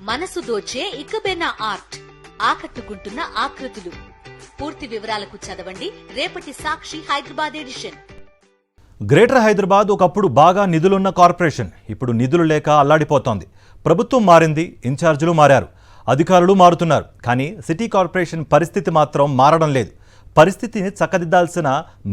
మనసు దోచే ఇకబెన్న ఆర్ట్, ఆకట్టుకుంటున్న ఆకృతులు. పూర్తి వివరాలకు చదవండి రేపటి సాక్షి హైదరాబాద్ ఎడిషన్. గ్రేటర్ హైదరాబాద్ ఒకప్పుడు బాగా నిధులున్న కార్పొరేషన్ ఇప్పుడు నిధులు లేక అల్లాడిపోతోంది. ప్రభుత్వం మారింది, ఇన్ఛార్జీలు మారారు, అధికారులు మారుతున్నారు. కానీ సిటీ కార్పొరేషన్ పరిస్థితి మాత్రం మారడం లేదు. పరిస్థితిని చక్కదిద్దాల్సిన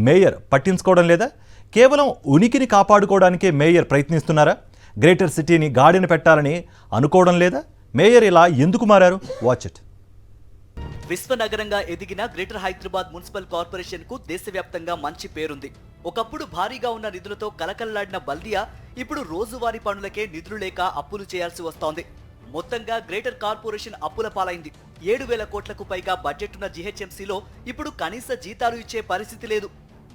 మేయర్ పట్టించుకోవడం లేదా? కేవలం ఉనికిని కాపాడుకోవడానికే మేయర్ ప్రయత్నిస్తున్నారా? గ్రేటర్ సిటీని గాడిన పెట్టాలని అనుకోవడం లేదా? మేయర్ ఇలా ఎందుకు మారారు? Watch it. విశ్వనగరంగా ఎదిగిన గ్రేటర్ హైదరాబాద్ మున్సిపల్ కార్పొరేషన్ కు దేశవ్యాప్తంగా మంచి పేరుంది. ఒకప్పుడు భారీగా ఉన్న నిధులతో కలకల్లాడిన బల్దియా ఇప్పుడు రోజువారీ పనులకే నిధులు లేక అప్పులు చేయాల్సి వస్తోంది. మొత్తంగా గ్రేటర్ కార్పొరేషన్ అప్పుల పాలైంది. 7,000 కోట్లకు పైగా బడ్జెట్ ఉన్న జీహెచ్ఎంసీలో ఇప్పుడు కనీస జీతాలు ఇచ్చే పరిస్థితి లేదు.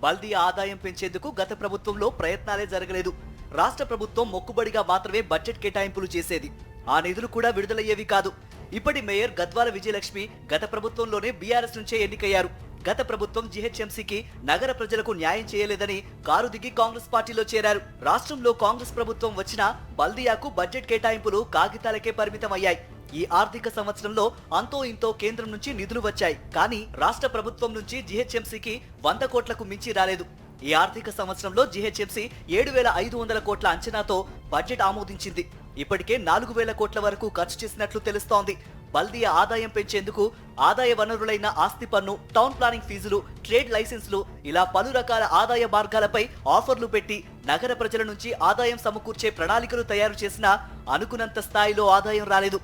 బల్దియా ఆదాయం పెంచేందుకు గత ప్రభుత్వంలో ప్రయత్నాలే జరగలేదు. రాష్ట్ర ప్రభుత్వం మొక్కుబడిగా మాత్రమే బడ్జెట్ కేటాయింపులు చేసేది. ఆ నిధులు కూడా విడుదలయ్యేవి కాదు. ఇప్పటి మేయర్ గద్వాల విజయలక్ష్మి గత ప్రభుత్వంలోనే బీఆర్ఎస్ నుంచే ఎన్నికయ్యారు. గత ప్రభుత్వం జీహెచ్ఎంసీకి నగర ప్రజలకు న్యాయం చేయలేదని కారు దిగి కాంగ్రెస్ పార్టీలో చేరారు. రాష్ట్రంలో కాంగ్రెస్ ప్రభుత్వం వచ్చినా బల్దియాకు బడ్జెట్ కేటాయింపులు కాగితాలకే పరిమితమయ్యాయి. ఈ ఆర్థిక సంవత్సరంలో అంతో ఇంతో కేంద్రం నుంచి నిధులు వచ్చాయి. కానీ రాష్ట్ర ప్రభుత్వం నుంచి జీహెచ్ఎంసీకి 100 కోట్లకు మించి రాలేదు. ఈ ఆర్థిక సంవత్సరంలో జీహెచ్ఎంసీ 7,500 కోట్ల అంచనాతో బడ్జెట్ ఆమోదించింది. ఇప్పటికే 4,000 కోట్ల వరకు ఖర్చు చేసినట్లు తెలుస్తోంది. బల్దియా ఆదాయం పెంచేందుకు ఆదాయ వనరులైన ఆస్తి పన్ను, టౌన్ ప్లానింగ్ ఫీజులు, ట్రేడ్ లైసెన్సులు ఇలా పలు రకాల ఆదాయ మార్గాలపై ఆఫర్లు పెట్టి నగర ప్రజల నుంచి ఆదాయం సమకూర్చే ప్రణాళికలు తయారు చేసినా అనుకున్నంత స్థాయిలో ఆదాయం రాలేదు.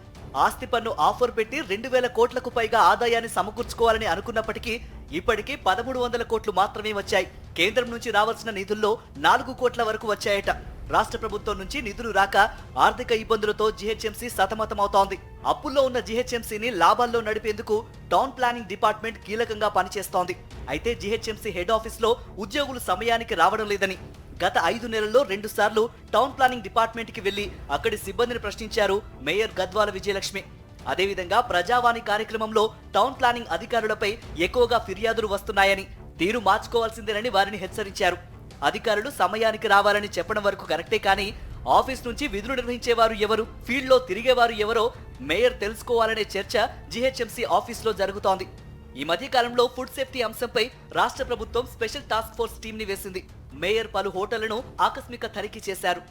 ఆస్తి పన్ను ఆఫర్ పెట్టి 2,000 కోట్లకు పైగా ఆదాయాన్ని సమకూర్చుకోవాలని అనుకున్నప్పటికీ ఇప్పటికీ 1,300 కోట్లు మాత్రమే వచ్చాయి. కేంద్రం నుంచి రావాల్సిన నిధుల్లో 4 కోట్ల వరకు వచ్చాయట. రాష్ట్ర ప్రభుత్వం నుంచి నిధులు రాక ఆర్థిక ఇబ్బందులతో జీహెచ్ఎంసీ సతమతమవుతోంది. అప్పుల్లో ఉన్న జీహెచ్ఎంసీని లాభాల్లో నడిపేందుకు టౌన్ ప్లానింగ్ డిపార్ట్మెంట్ కీలకంగా పనిచేస్తోంది. అయితే జీహెచ్ఎంసీ హెడ్ ఆఫీస్ లో ఉద్యోగులు సమయానికి రావడం లేదని గత 5 నెలల్లో 2 సార్లు టౌన్ ప్లానింగ్ డిపార్ట్మెంట్ కి వెళ్లి అక్కడి సిబ్బందిని ప్రశ్నించారు మేయర్ గద్వాల విజయలక్ష్మి. అదేవిధంగా ప్రజావాణి కార్యక్రమంలో టౌన్ ప్లానింగ్ అధికారులపై ఎక్కువగా ఫిర్యాదులు వస్తున్నాయని, తీరు మార్చుకోవాల్సిందేనని వారిని హెచ్చరించారు. అధికారులు సమయానికి రావాలని చెప్పడం వరకు కరెక్టే, కానీ ఆఫీస్ నుంచి విధులు నిర్వహించేవారు ఎవరు, ఫీల్డ్ లో తిరిగేవారు ఎవరో మేయర్ తెలుసుకోవాలనే చర్చ జీహెచ్ఎంసీ ఆఫీస్ లో జరుగుతోంది. ఈ మధ్య కాలంలో ఫుడ్ సేఫ్టీ అంశంపై రాష్ట్ర ప్రభుత్వం స్పెషల్ టాస్క్ ఫోర్స్ టీమ్ ని వేసింది. మేయర్ పలు హోటళ్లను ఆకస్మిక తనిఖీ చేశారు.